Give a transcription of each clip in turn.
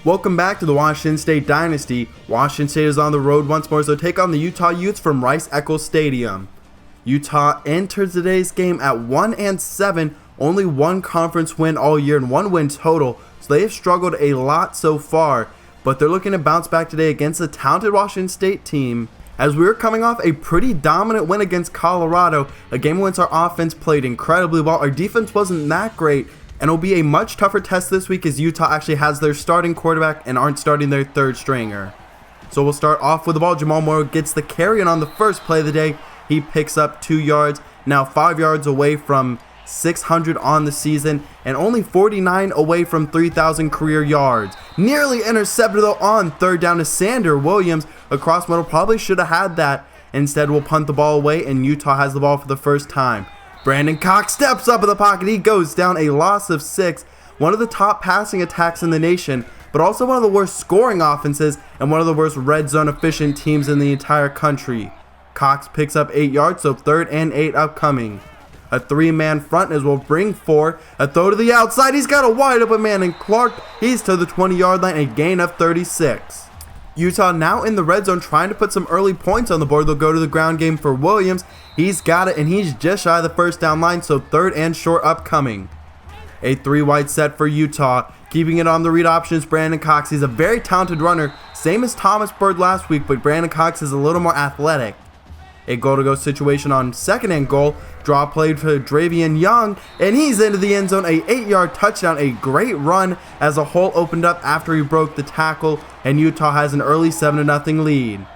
Welcome back to the Washington State Dynasty. Washington State is on the road once more, so take on the Utah Utes from Rice-Eccles Stadium. Utah enters today's game at 1-7, only one conference win all year and one win total, so they have struggled a lot so far, but they're looking to bounce back today against the talented Washington State team. As we were coming off a pretty dominant win against Colorado, a game in which our offense played incredibly well, our defense wasn't that great, and it'll be a much tougher test this week as Utah actually has their starting quarterback and aren't starting their third stringer. So we'll start off with the ball. Jamal Morrow gets the carry, and on the first play of the day, he picks up 2 yards, now 5 yards away from 600 on the season, and only 49 away from 3,000 career yards. Nearly intercepted though on third down to Sander Williams. Across middle, probably should have had that. Instead, we'll punt the ball away, and Utah has the ball for the first time. Brandon Cox steps up in the pocket. He goes down, a loss of 6. One of the top passing attacks in the nation, but also one of the worst scoring offenses and one of the worst red zone efficient teams in the entire country. Cox picks up 8 yards, so 3rd and 8 upcoming. A 3-man front as we'll bring 4. A throw to the outside. He's got a wide open man, and Clark, he's to the 20-yard line, a gain of 36. Utah now in the red zone trying to put some early points on the board. They'll go to the ground game for Williams. He's got it, and he's just shy of the first down line, so 3rd and short upcoming. A 3-wide set for Utah. Keeping it on the read option is Brandon Cox. He's a very talented runner, same as Thomas Bird last week, but Brandon Cox is a little more athletic. A goal-to-go situation on 2nd and goal. Draw played for Dravian Young, and he's into the end zone. A 8-yard touchdown, a great run as a hole opened up after he broke the tackle, and Utah has an early 7-0 lead.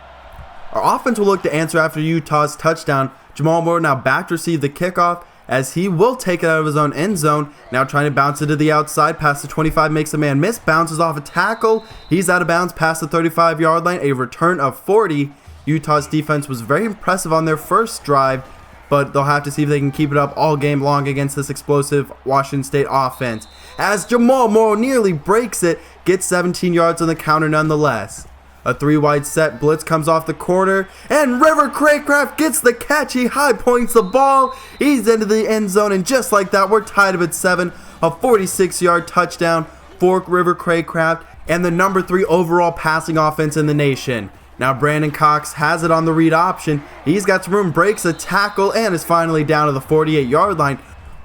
Our offense will look to answer after Utah's touchdown. Jamal Morrow now back to receive the kickoff as he will take it out of his own end zone. Now trying to bounce it to the outside past the 25, makes a man miss, bounces off a tackle. He's out of bounds past the 35-yard line, a return of 40. Utah's defense was very impressive on their first drive, but they'll have to see if they can keep it up all game long against this explosive Washington State offense. As Jamal Morrow nearly breaks it, gets 17 yards on the counter nonetheless. A 3-wide set blitz comes off the corner, and River Craycraft gets the catch. He high points the ball. He's into the end zone, and just like that, we're tied up at 7. A 46-yard touchdown for River Craycraft and the number 3 overall passing offense in the nation. Now Brandon Cox has it on the read option. He's got some room, breaks a tackle, and is finally down to the 48-yard line.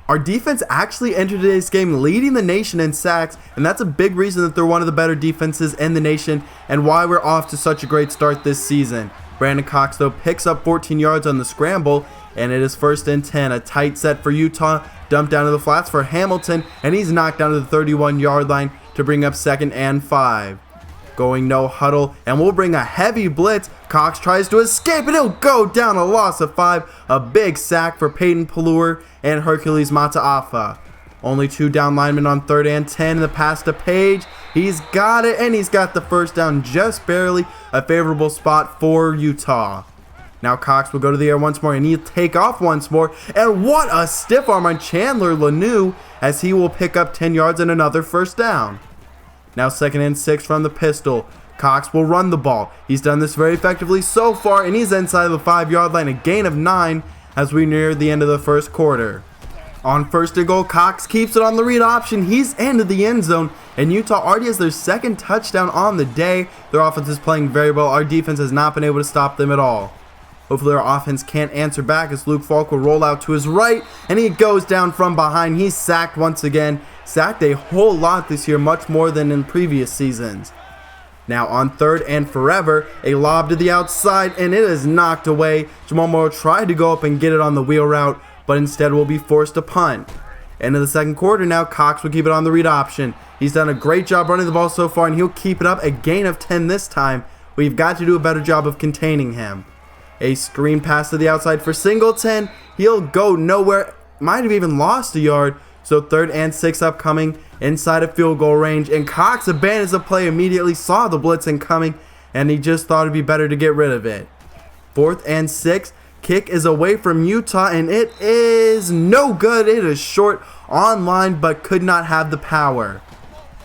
Our defense actually entered today's game leading the nation in sacks, and that's a big reason that they're one of the better defenses in the nation and why we're off to such a great start this season. Brandon Cox, though, picks up 14 yards on the scramble, and it is 1st and 10. A tight set for Utah, dumped down to the flats for Hamilton, and he's knocked down to the 31-yard line to bring up 2nd and 5. Going no huddle, and we'll bring a heavy blitz. Cox tries to escape, and he'll go down, a loss of 5. A big sack for Peyton Pelluer and Hercules Mataafa. Only 2 down linemen on 3rd and 10. The pass to Page. He's got it, and he's got the first down just barely. A favorable spot for Utah. Now Cox will go to the air once more, and he'll take off once more. And what a stiff arm on Chandler Lanu as he will pick up 10 yards and another first down. Now 2nd and 6 from the pistol. Cox will run the ball. He's done this very effectively so far, and he's inside of the 5-yard line, a gain of 9 as we near the end of the first quarter. On 1st and goal, Cox keeps it on the read option. He's into the end zone, and Utah already has their 2nd touchdown on the day. Their offense is playing very well. Our defense has not been able to stop them at all. Hopefully our offense can't answer back as Luke Falk will roll out to his right, and he goes down from behind. He's sacked once again. Sacked a whole lot this year, much more than in previous seasons. Now on 3rd and forever, a lob to the outside, and it is knocked away. Jamal Morrow tried to go up and get it on the wheel route, but instead will be forced to punt. End of the second quarter now, Cox will keep it on the read option. He's done a great job running the ball so far, and he'll keep it up, a gain of 10 this time. We've got to do a better job of containing him. A screen pass to the outside for Singleton. He'll go nowhere, might have even lost a yard. So 3rd and 6 upcoming, inside of field goal range, and Cox abandons the play immediately, saw the blitz incoming, and he just thought it'd be better to get rid of it. 4th and 6, kick is away from Utah, and it is no good. It is short on line, but could not have the power.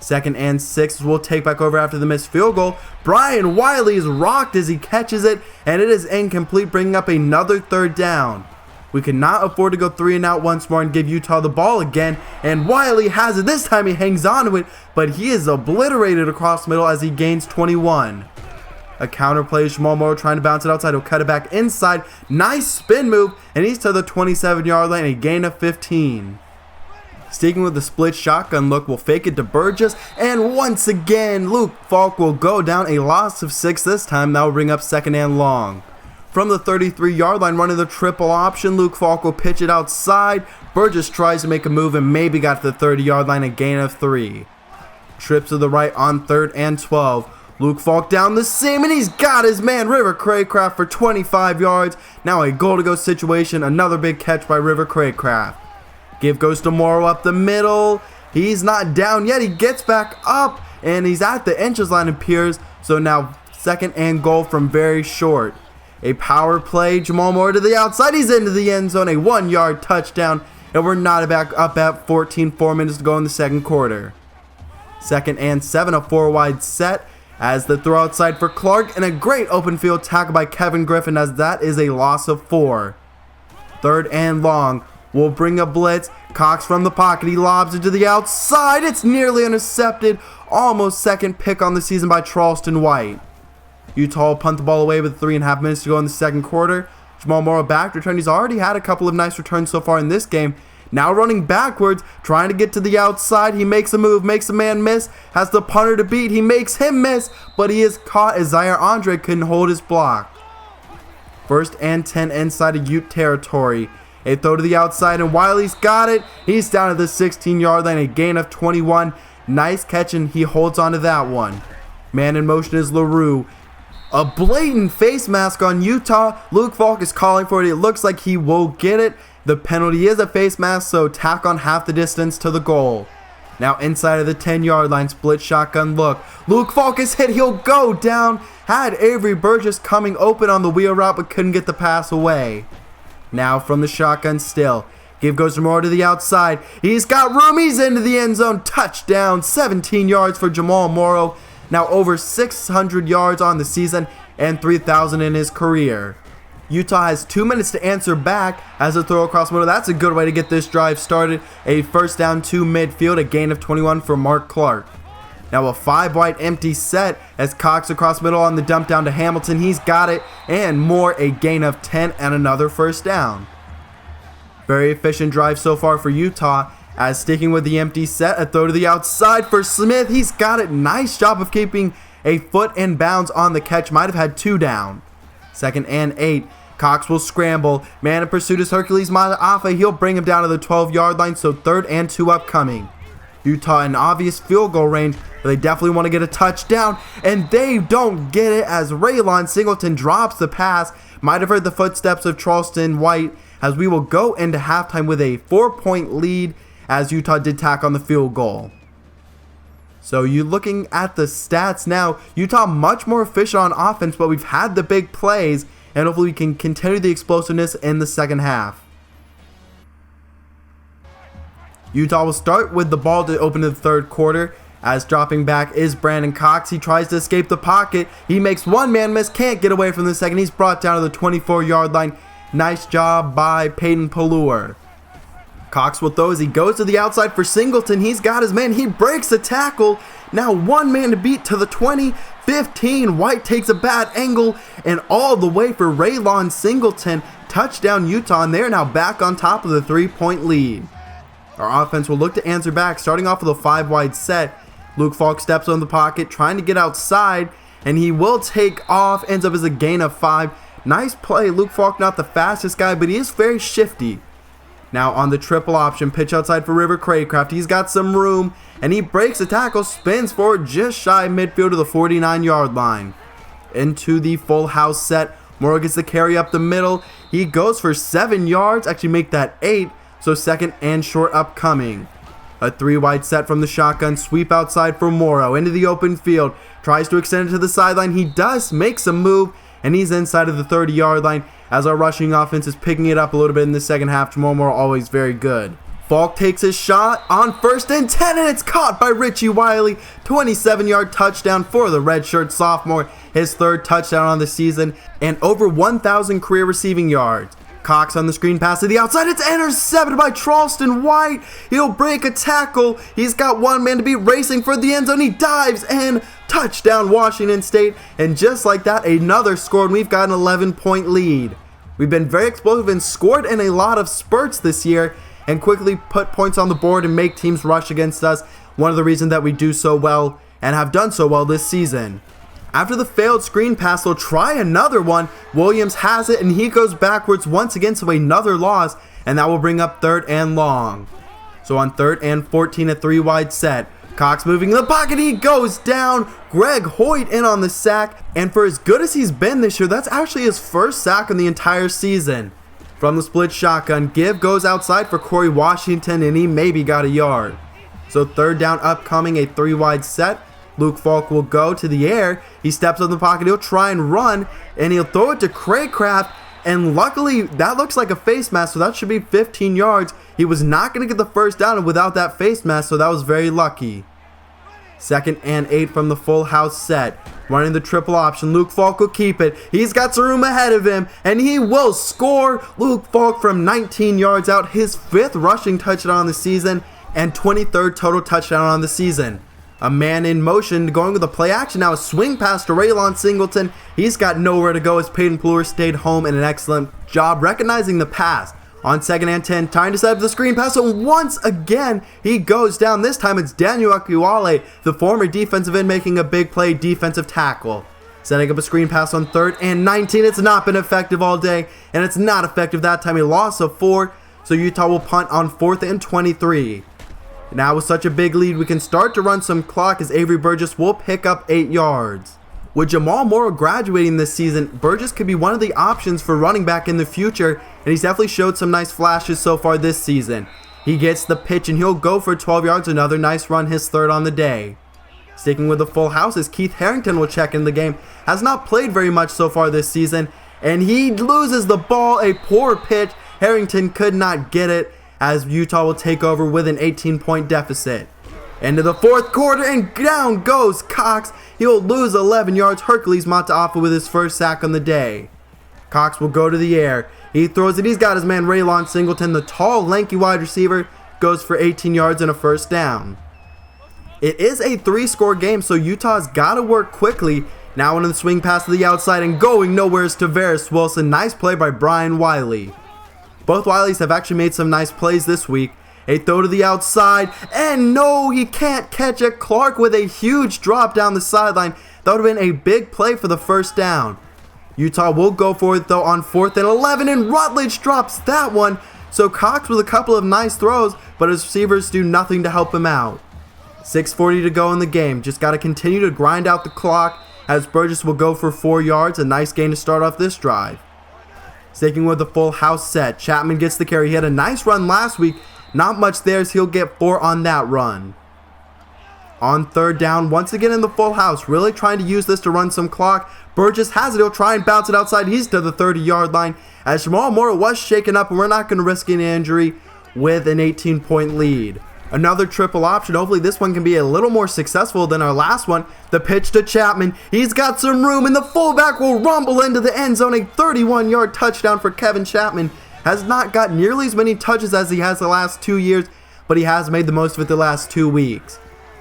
2nd and 6 will take back over after the missed field goal. Brian Wiley is rocked as he catches it, and it is incomplete, bringing up another 3rd down. We cannot afford to go 3 and out once more and give Utah the ball again. And Wiley has it. This time he hangs on to it, but he is obliterated across the middle as he gains 21. A counter play, Jamal Morrow trying to bounce it outside. He'll cut it back inside. Nice spin move, and he's to the 27-yard line, a gain of 15. Sticking with the split shotgun look, will fake it to Burgess, and once again, Luke Falk will go down, a loss of 6 this time. That will bring up 2nd and long. From the 33-yard line, running the triple option, Luke Falk will pitch it outside. Burgess tries to make a move and maybe got to the 30-yard line, a gain of 3. Trips to the right on 3rd and 12. Luke Falk down the seam, and he's got his man, River Craycraft, for 25 yards. Now a goal-to-go situation, another big catch by River Craycraft. Give goes to Morrow up the middle. He's not down yet. He gets back up, and he's at the inches line, appears. So now 2nd and goal from very short. A power play, Jamal Morrow to the outside. He's into the end zone, a 1-yard touchdown, and we're not back up at 14, 4 minutes to go in the 2nd quarter. 2nd and 7, a 4-wide set. As the throw outside for Clark, and a great open field tackle by Kevin Griffin, as that is a loss of 4. 3rd and long. Will bring a blitz. Cox from the pocket. He lobs it to the outside. It's nearly intercepted. Almost 2nd pick on the season by Charleston White. Utah will punt the ball away with 3.5 minutes to go in the 2nd quarter. Jamal Morrow back to return. He's already had a couple of nice returns so far in this game. Now running backwards, trying to get to the outside. He makes a move, makes a man miss, has the punter to beat. He makes him miss, but he is caught as Zaire Andre couldn't hold his block. 1st and 10 inside of Ute territory. A throw to the outside, and Wiley's got it. He's down at the 16-yard line, a gain of 21. Nice catch, and he holds on to that one. Man in motion is LaRue. A blatant face mask on Utah. Luke Falk is calling for it. It looks like he will get it. The penalty is a face mask, so tack on half the distance to the goal. Now inside of the 10-yard line, split shotgun look. Luke Falk is hit. He'll go down. Had Avery Burgess coming open on the wheel route, but couldn't get the pass away. Now from the shotgun still. Give goes more to the outside. He's got room. He's into the end zone. Touchdown. 17 yards for Jamal Morrow. Now over 600 yards on the season and 3,000 in his career. Utah has 2 minutes to answer back as a throw across the middle. That's a good way to get this drive started. A 1st down to midfield, a gain of 21 for Mark Clark. Now a 5-wide empty set as Cox across the middle on the dump down to Hamilton. He's got it, and more, a gain of 10 and another 1st down. Very efficient drive so far for Utah, as sticking with the empty set, a throw to the outside for Smith. He's got it. Nice job of keeping a foot in bounds on the catch. Might have had 2 down. 2nd and 8. Cox will scramble. Man in pursuit is Hercules Malaafa. He'll bring him down to the 12-yard line, so 3rd and 2 upcoming. Utah in obvious field goal range, but they definitely want to get a touchdown, and they don't get it as Raylon Singleton drops the pass. Might have heard the footsteps of Charleston White, as we will go into halftime with a 4-point lead as Utah did tack on the field goal. So you're looking at the stats now. Utah much more efficient on offense, but we've had the big plays, and hopefully we can continue the explosiveness in the 2nd half. Utah will start with the ball to open the 3rd quarter, as dropping back is Brandon Cox. He tries to escape the pocket. He makes one man miss, can't get away from the 2nd. He's brought down to the 24-yard line. Nice job by Peyton Pallure. Cox will throw as he goes to the outside for Singleton. He's got his man. He breaks the tackle. Now 1 man to beat to the 20. 15. White takes a bad angle, and all the way for Raylon Singleton. Touchdown Utah, and they're now back on top of the 3-point lead. Our offense will look to answer back, starting off with a 5-wide set. Luke Falk steps on the pocket, trying to get outside, and he will take off. Ends up as a gain of 5. Nice play. Luke Falk not the fastest guy, but he is very shifty. Now on the triple option, pitch outside for River Craycraft. He's got some room, and he breaks the tackle, spins forward just shy of midfield to the 49-yard line. Into the full house set. Morrow gets the carry up the middle. He goes for 7 yards, actually make that 8, so 2nd and short upcoming. A 3-wide set from the shotgun, sweep outside for Morrow, into the open field, tries to extend it to the sideline. He does, makes a move, and he's inside of the 30-yard line as our rushing offense is picking it up a little bit in the 2nd half. Jamal Morrow always very good. Falk takes his shot on 1st and 10, and it's caught by Richie Wiley. 27-yard touchdown for the redshirt sophomore, his 3rd touchdown on the season, and over 1,000 career receiving yards. Cox on the screen pass to the outside. It's intercepted by Charleston White. He'll break a tackle. He's got one man to beat, racing for the end zone. He dives and touchdown Washington State. And just like that, another score, and we've got an 11-point lead. We've been very explosive and scored in a lot of spurts this year and quickly put points on the board and make teams rush against us. One of the reasons that we do so well and have done so well this season. After the failed screen pass, they'll try another one. Williams has it, and he goes backwards once again, so another loss, and that will bring up 3rd and long. So on 3rd and 14, a 3-wide set. Cox moving in the pocket, he goes down. Greg Hoyt in on the sack, and for as good as he's been this year, that's actually his first sack in the entire season. From the split shotgun, give goes outside for Corey Washington, and he maybe got a yard. So 3rd down upcoming, a 3-wide set. Luke Falk will go to the air. He steps in the pocket. He'll try and run, and he'll throw it to Craycraft. And luckily, that looks like a face mask, so that should be 15 yards. He was not going to get the first down without that face mask, so that was very lucky. 2nd and 8 from the full house set. Running the triple option. Luke Falk will keep it. He's got some room ahead of him, and he will score. Luke Falk from 19 yards out, his 5th rushing touchdown on the season, and 23rd total touchdown on the season. A man in motion, going with a play action now, a swing pass to Raylon Singleton. He's got nowhere to go as Peyton Plur stayed home in an excellent job recognizing the pass. On 2nd and 10, time to set up the screen pass, and once again, he goes down. This time it's Daniel Akiwale, the former defensive end, making a big play defensive tackle. Setting up a screen pass on 3rd and 19. It's not been effective all day, and it's not effective that time. A loss of 4, so Utah will punt on 4th and 23. Now with such a big lead, we can start to run some clock as Avery Burgess will pick up 8 yards. With Jamal Morrow graduating this season, Burgess could be one of the options for running back in the future, and he's definitely showed some nice flashes so far this season. He gets the pitch and he'll go for 12 yards, another nice run, his 3rd on the day. Sticking with the full house as Keith Harrington will check in the game. Has not played very much so far this season, and he loses the ball, a poor pitch. Harrington could not get it, as Utah will take over with an 18-point deficit. Into the 4th quarter, and down goes Cox. He will lose 11 yards. Hercules Mataafa with his 1st sack on the day. Cox will go to the air. He throws it. He's got his man Raylon Singleton, the tall, lanky wide receiver, goes for 18 yards and a 1st down. It is a 3-score game, so Utah's got to work quickly. Now into the swing pass to the outside, and going nowhere is Tavares Wilson. Nice play by Brian Wiley. Both Wileys have actually made some nice plays this week. A throw to the outside, and no, he can't catch it. Clark with a huge drop down the sideline. That would have been a big play for the 1st down. Utah will go for it though on 4th and 11, and Rutledge drops that one. So Cox with a couple of nice throws, but his receivers do nothing to help him out. 6:40 to go in the game. Just got to continue to grind out the clock as Burgess will go for 4 yards. A nice gain to start off this drive. Sticking with the full house set, Chapman gets the carry. He had a nice run last week. Not much there, as he'll get 4 on that run. On 3rd down, once again in the full house, really trying to use this to run some clock. Burgess has it. He'll try and bounce it outside. He's to the 30-yard line, as Jamal Morrow was shaken up, and we're not going to risk any injury with an 18-point lead. Another triple option. Hopefully this one can be a little more successful than our last one. The pitch to Chapman. He's got some room, and the fullback will rumble into the end zone. A 31-yard touchdown for Kevin Chapman. Has not got nearly as many touches as he has the last 2 years, but he has made the most of it the last 2 weeks.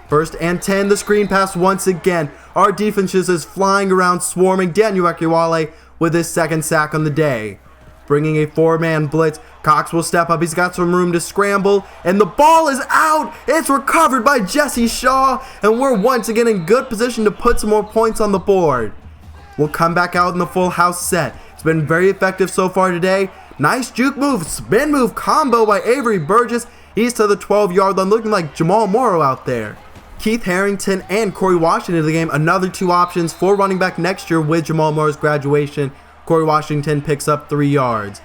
1st and 10, the screen pass once again. Our defense is flying around, swarming. Daniel Akiwale with his 2nd sack on the day. Bringing a 4-man blitz. Cox will step up. He's got some room to scramble, and the ball is out. It's recovered by Jesse Shaw, and we're once again in good position to put some more points on the board. We'll come back out in the full house set. It's been very effective so far today. Nice juke move, spin move combo by Avery Burgess. He's to the 12-yard line, looking like Jamal Morrow out there. Keith Harrington and Corey Washington in the game. Another 2 options for running back next year with Jamal Morrow's graduation. Corey Washington picks up 3 yards.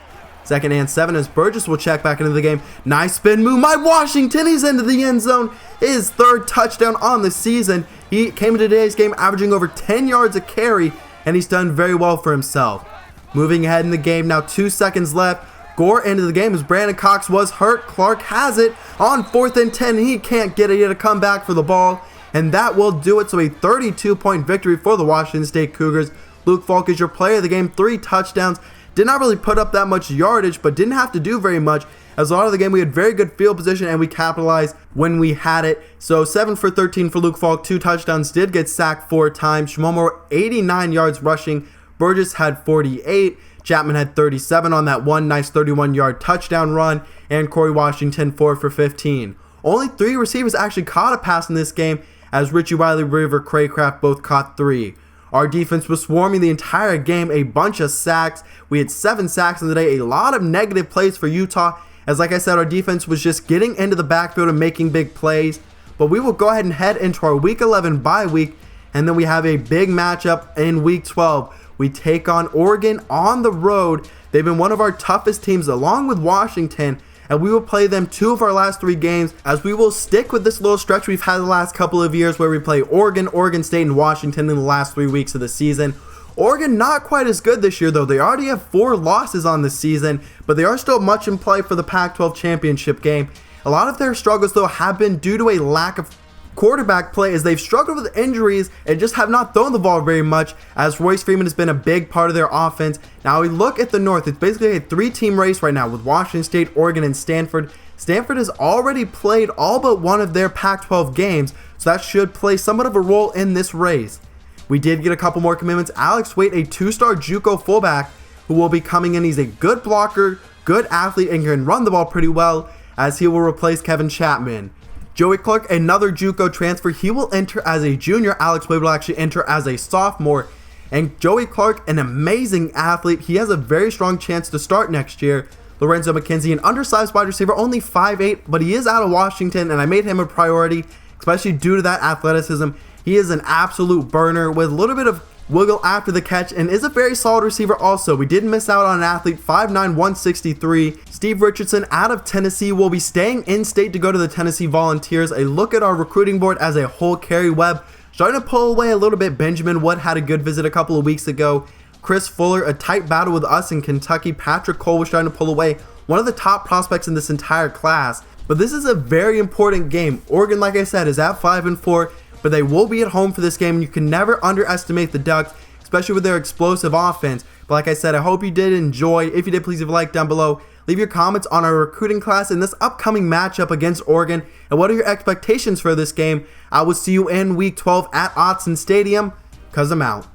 2nd and 7 as Burgess will check back into the game. Nice spin move by Washington. He's into the end zone. His 3rd touchdown on the season. He came into today's game averaging over 10 yards a carry, and he's done very well for himself. Moving ahead in the game now, 2 seconds left. Gore into the game as Brandon Cox was hurt. Clark has it on 4th and 10. He can't get it. He had to come back for the ball, and that will do it. So a 32-point victory for the Washington State Cougars. Luke Falk is your player of the game. 3 touchdowns. did not really put up that much yardage, but didn't have to do very much, as a lot of the game we had very good field position and we capitalized when we had it. So 7 for 13 for Luke Falk, 2 touchdowns, did get sacked 4 times. Shimomo 89 yards rushing, Burgess had 48, Chapman had 37 on that one nice 31-yard touchdown run, and Corey Washington 4 for 15. Only 3 receivers actually caught a pass in this game, as Richie Riley, River Craycraft both caught 3. Our defense was swarming the entire game, a bunch of sacks. We had 7 sacks in the day, a lot of negative plays for Utah, as like I said, our defense was just getting into the backfield and making big plays. But we will go ahead and head into our Week 11 bye week, and then we have a big matchup in Week 12. We take on Oregon on the road. They've been one of our toughest teams along with Washington, and we will play them 2 of our last 3 games, as we will stick with this little stretch we've had the last couple of years where we play Oregon, Oregon State, and Washington in the last 3 weeks of the season. Oregon not quite as good this year though. They already have 4 losses on the season, but they are still much in play for the Pac-12 championship game. A lot of their struggles though have been due to a lack of quarterback play, as they've struggled with injuries and just have not thrown the ball very much, as Royce Freeman has been a big part of their offense. Now we look at the North, it's basically a 3-team race right now with Washington State, Oregon, and Stanford. Stanford has already played all but one of their Pac-12 games, so that should play somewhat of a role in this race. We did get a couple more commitments. Alex Waite, a 2-star JUCO fullback who will be coming in. He's a good blocker, good athlete, and can run the ball pretty well, as he will replace Kevin Chapman. Joey Clark, another JUCO transfer. He will enter as a junior. Alex Waite will actually enter as a sophomore. And Joey Clark, an amazing athlete. He has a very strong chance to start next year. Lorenzo McKenzie, an undersized wide receiver, only 5'8", but he is out of Washington, and I made him a priority, especially due to that athleticism. He is an absolute burner with a little bit of wiggle after the catch and is a very solid receiver also. We didn't miss out on an athlete, 5'9", 163. Steve Richardson out of Tennessee will be staying in state to go to the Tennessee Volunteers. A look at our recruiting board as a whole: Kerry Webb starting to pull away a little bit. Benjamin Wood had a good visit a couple of weeks ago. Chris Fuller, a tight battle with us in Kentucky. Patrick Cole was trying to pull away, one of the top prospects in this entire class. But this is a very important game. Oregon, like I said, is at 5-4. But they will be at home for this game, and you can never underestimate the Ducks, especially with their explosive offense. But like I said, I hope you did enjoy. If you did, please leave a like down below. Leave your comments on our recruiting class in this upcoming matchup against Oregon, and what are your expectations for this game. I will see you in Week 12 at Autzen Stadium, 'cause I'm out.